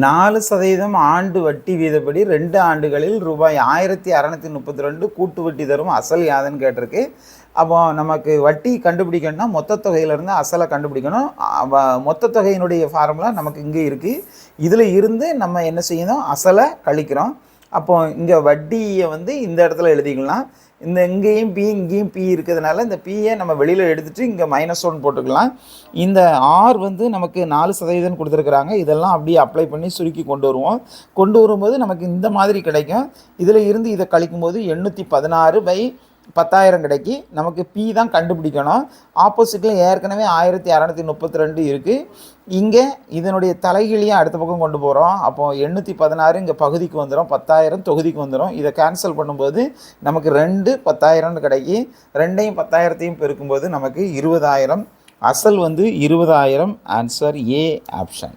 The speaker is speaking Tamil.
4% ஆண்டு வட்டி வீதப்படி 2 ஆண்டுகளில் ரூபாய் 1632 கூட்டு வட்டி தரும் அசல் யாதுன்னு கேட்டிருக்கு. அப்போ நமக்கு வட்டி கண்டுபிடிக்கணும்னா மொத்த தொகையிலேருந்து அசலை கண்டுபிடிக்கணும். மொத்த தொகையினுடைய ஃபார்முலா நமக்கு இங்கே இருக்குது. இதில் இருந்து நம்ம என்ன செய்யணும், அசலை கழிக்கிறோம். அப்போ இங்கே வட்டியை இந்த இடத்துல எழுதிக்கலாம். இங்கேயும் பி இங்கேயும் பி இருக்கிறதுனால இந்த பியை நம்ம வெளியில் எடுத்துகிட்டு இங்கே -1 போட்டுக்கலாம். இந்த ஆர் நமக்கு 4% கொடுத்துருக்குறாங்க. இதெல்லாம் அப்படியே அப்ளை பண்ணி சுருக்கி கொண்டு வரும்போது நமக்கு இந்த மாதிரி கிடைக்கும். இதில் இருந்து இதை கழிக்கும்போது 816/10,000 கிடைக்கி. நமக்கு பி தான் கண்டுபிடிக்கணும். ஆப்போசிட்டில் ஏற்கனவே 1632 இருக்குது. இங்கே இதனுடைய தலைகீழியாக அடுத்த பக்கம் கொண்டு போகிறோம். அப்போது 816 இங்கே பகுதிக்கு வந்துடும், 10,000 தொகுதிக்கு வந்துடும். இதை கேன்சல் பண்ணும்போது நமக்கு 2 10,000 கிடைக்கி. 2ஐயும் 10,000ஐயும் பெருக்கும்போது நமக்கு 20,000. அசல் 20,000. Answer A option.